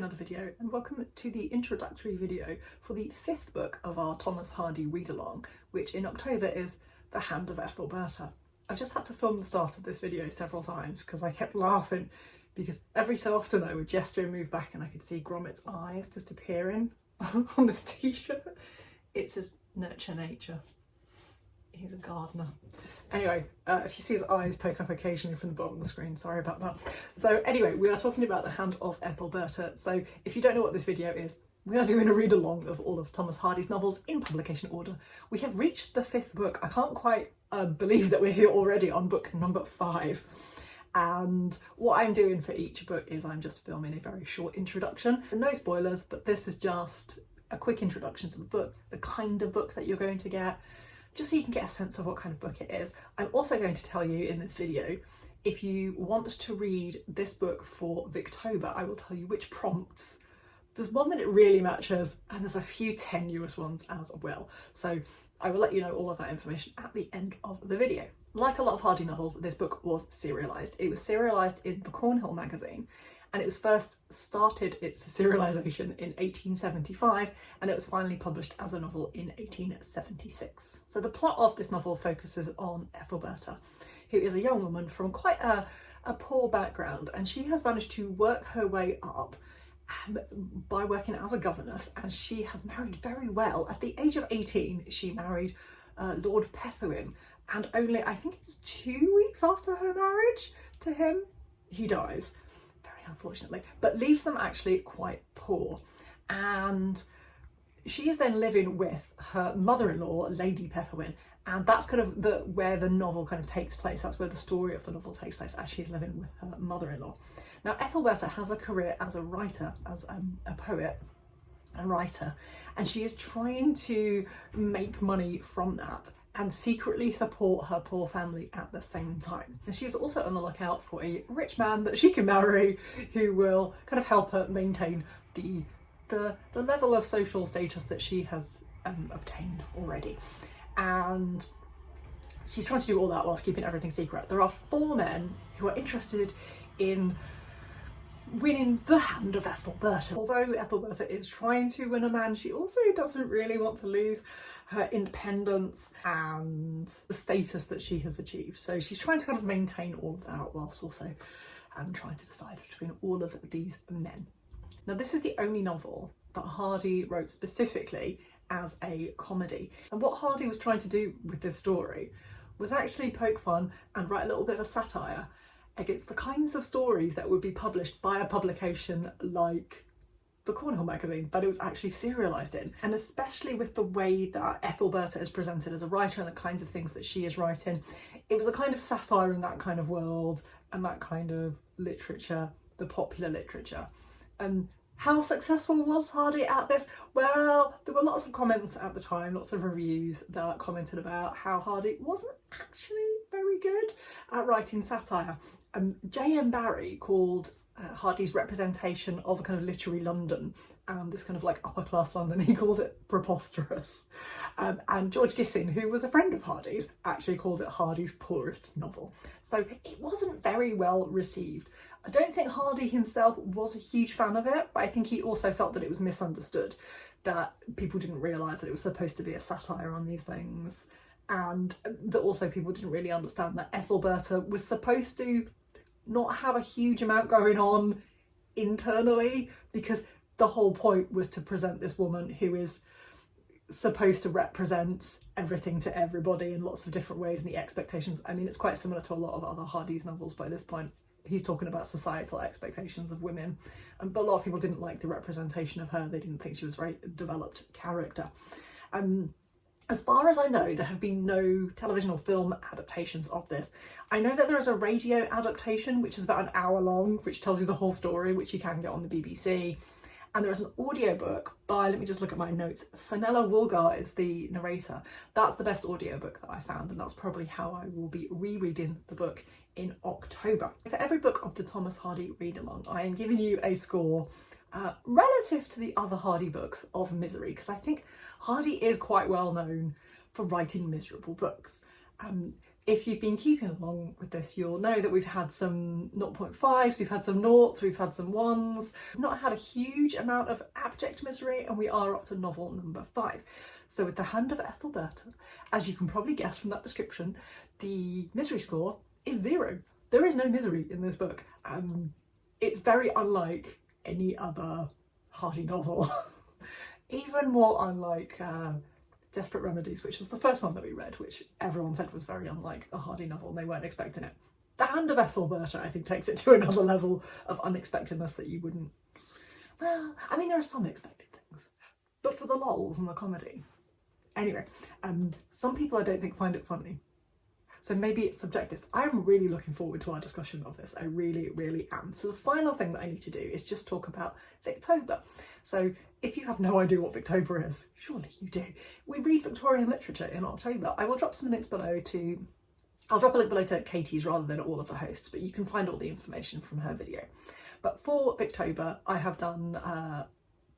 another video, and welcome to the introductory video for the 5th book of our Thomas Hardy Readalong, which in October is The Hand of Ethelberta. I've just had to film the start of this video several times because I kept laughing, because every so often I would gesture and move back and I could see Gromit's eyes just appearing on this t-shirt. It's his nurture nature. He's a gardener. Anyway, if you see his eyes poke up occasionally from the bottom of the screen, sorry about that. So anyway, we are talking about The Hand of Ethelberta. So if you don't know what this video is, we are doing a read along of all of Thomas Hardy's novels in publication order. We have reached the 5th book. I can't quite believe that we're here already on book number 5. And what I'm doing for each book is I'm just filming a very short introduction. No spoilers, but this is just a quick introduction to the book, the kind of book that you're going to get, just so you can get a sense of what kind of book it is. I'm also going to tell you in this video, if you want to read this book for Victober, I will tell you which prompts. There's one that it really matches, and there's a few tenuous ones as well. So I will let you know all of that information at the end of the video. Like a lot of Hardy novels, this book was serialised. It was serialised in the Cornhill magazine, and it was first started its serialisation in 1875, and it was finally published as a novel in 1876. So the plot of this novel focuses on Ethelberta, who is a young woman from quite a poor background, and she has managed to work her way up by working as a governess, and she has married very well. At the age of 18, she married Lord Pethuin, and only, I think it's 2 weeks after her marriage to him, he dies. Unfortunately, but leaves them actually quite poor, and she is then living with her mother-in-law, Lady Pethuin, and that's kind of where the novel kind of takes place. That's where the story of the novel takes place, as she's living with her mother-in-law. Now Ethelberta has a career as a writer, as a poet, a writer, and she is trying to make money from that and secretly support her poor family at the same time. And she's also on the lookout for a rich man that she can marry who will kind of help her maintain the level of social status that she has obtained already. And she's trying to do all that whilst keeping everything secret. There are 4 men who are interested in winning the hand of Ethelberta. Although Ethelberta is trying to win a man, she also doesn't really want to lose her independence and the status that she has achieved. So she's trying to kind of maintain all of that whilst also trying to decide between all of these men. Now this is the only novel that Hardy wrote specifically as a comedy. And what Hardy was trying to do with this story was actually poke fun and write a little bit of a satire against the kinds of stories that would be published by a publication like the Cornhill magazine that it was actually serialised in. And especially with the way that Ethelberta is presented as a writer and the kinds of things that she is writing, it was a kind of satire in that kind of world and that kind of literature, the popular literature. How successful was Hardy at this? Well, there were lots of comments at the time, lots of reviews that commented about how Hardy wasn't actually very good at writing satire. J.M. Barrie called Hardy's representation of a kind of literary London, this kind of like upper class London, he called it preposterous. And George Gissing, who was a friend of Hardy's, actually called it Hardy's poorest novel. So it wasn't very well received. I don't think Hardy himself was a huge fan of it, but I think he also felt that it was misunderstood, that people didn't realise that it was supposed to be a satire on these things, and that also people didn't really understand that Ethelberta was supposed to not have a huge amount going on internally, because the whole point was to present this woman who is supposed to represent everything to everybody in lots of different ways, and the expectations. I mean, it's quite similar to a lot of other Hardy's novels by this point. He's talking about societal expectations of women, but a lot of people didn't like the representation of her. They didn't think she was a very developed character. As far as I know, there have been no television or film adaptations of this. I know that there is a radio adaptation, which is about an hour long, which tells you the whole story, which you can get on the BBC. And there is an audiobook by, let me just look at my notes, Fenella Woolgar is the narrator. That's the best audiobook that I found, and that's probably how I will be rereading the book in October. For every book of the Thomas Hardy Readalong, I am giving you a score relative to the other Hardy books of misery, because I think Hardy is quite well known for writing miserable books. If you've been keeping along with this, you'll know that we've had some 0.5s, we've had some noughts, we've had some 1s. We've not had a huge amount of abject misery, and we are up to novel number 5. So with the Hand of Ethelberta, as you can probably guess from that description, the misery score is 0. There is no misery in this book. It's very unlike any other Hardy novel. Even more unlike Desperate Remedies, which was the first one that we read, which everyone said was very unlike a Hardy novel and they weren't expecting it. The Hand of Ethelberta, I think, takes it to another level of unexpectedness that you wouldn't... Well, I mean, there are some expected things, but for the lols and the comedy. Anyway, some people I don't think find it funny. So maybe it's subjective. I'm really looking forward to our discussion of this. I really, really am. So the final thing that I need to do is just talk about Victober. So if you have no idea what Victober is, surely you do. We read Victorian literature in October. I will drop some links below to... I'll drop a link below to Katie's rather than all of the hosts, but you can find all the information from her video. But for Victober, I have done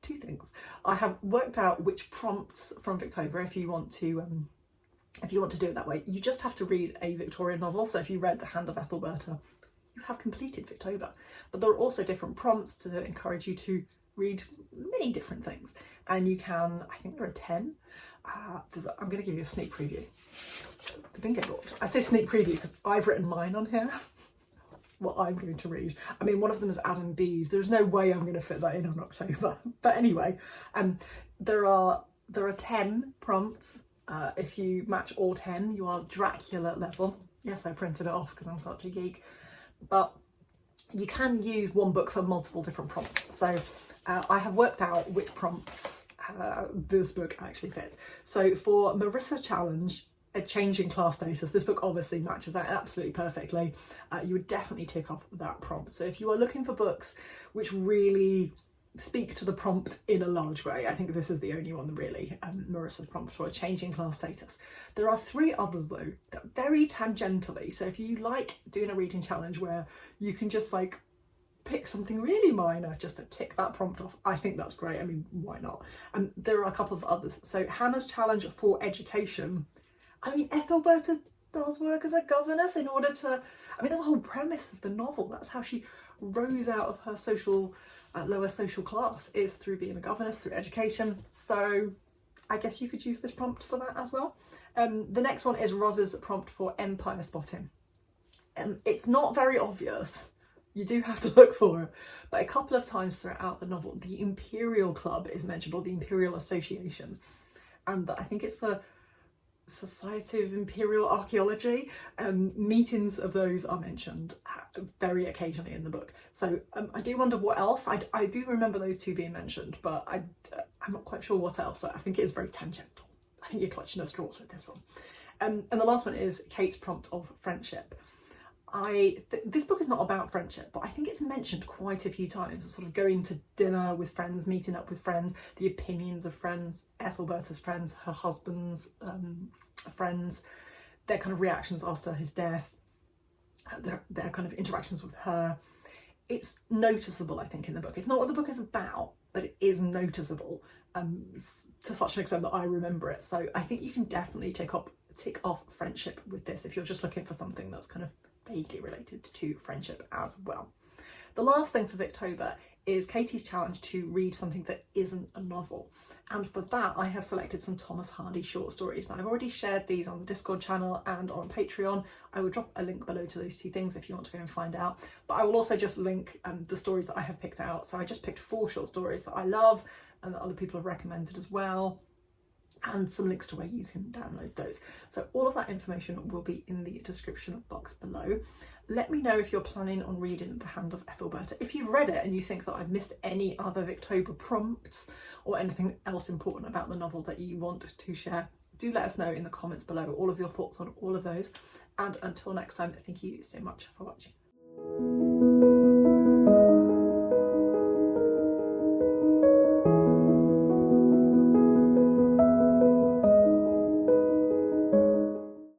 2 things. I have worked out which prompts from Victober, if you want to do it that way, you just have to read a Victorian novel. So if you read The Hand of Ethelberta, you have completed Victober. But there are also different prompts to encourage you to read many different things. And you can, I think there are 10. I'm going to give you a sneak preview. The bingo board. I say sneak preview because I've written mine on here. What I'm going to read. I mean, one of them is Adam B's. There's no way I'm going to fit that in on October. But anyway, there are 10 prompts. If you match all 10, you are Dracula level. Yes, I printed it off because I'm such a geek. But you can use one book for multiple different prompts. So I have worked out which prompts this book actually fits. So for Marissa's challenge, a change in class status, this book obviously matches that absolutely perfectly. You would definitely tick off that prompt. So if you are looking for books which really speak to the prompt in a large way, I think this is the only one really, Marissa's prompt for a change in class status. There are 3 others though, that very tangentially, so if you like doing a reading challenge where you can just like pick something really minor just to tick that prompt off, I think that's great. I mean, why not? There are a couple of others. So Hannah's challenge for education, I mean, Ethelberta does work as a governess in order to, I mean, that's the whole premise of the novel. That's how she rose out of her social, lower social class, is through being a governess, through education. So I guess you could use this prompt for that as well. The next one is Roz's prompt for empire spotting. It's not very obvious. You do have to look for it. But a couple of times throughout the novel, the Imperial Club is mentioned, or the Imperial Association. And I think it's the Society of Imperial Archaeology. Meetings of those are mentioned very occasionally in the book. So I do wonder what else. I do remember those 2 being mentioned, but I'm not quite sure what else. I think it is very tangential. I think you're clutching at straws with this one. And the last one is Kate's prompt of friendship. This book is not about friendship, but I think it's mentioned quite a few times, sort of going to dinner with friends, meeting up with friends, the opinions of friends, Ethelberta's friends, her husband's friends, their kind of reactions after his death, their kind of interactions with her. It's noticeable, I think, in the book. It's not what the book is about, but it is noticeable to such an extent that I remember it. So I think you can definitely tick off friendship with this if you're just looking for something that's kind of vaguely related to friendship as well. The last thing for Victober is Katie's challenge to read something that isn't a novel. And for that, I have selected some Thomas Hardy short stories. Now, I've already shared these on the Discord channel and on Patreon. I will drop a link below to those 2 things if you want to go and find out. But I will also just link the stories that I have picked out. So I just picked 4 short stories that I love and that other people have recommended as well, and some links to where you can download those. So all of that information will be in the description box below. Let me know if you're planning on reading The Hand of Ethelberta. If you've read it and you think that I've missed any other Victober prompts or anything else important about the novel that you want to share, do let us know in the comments below all of your thoughts on all of those. And until next time, thank you so much for watching.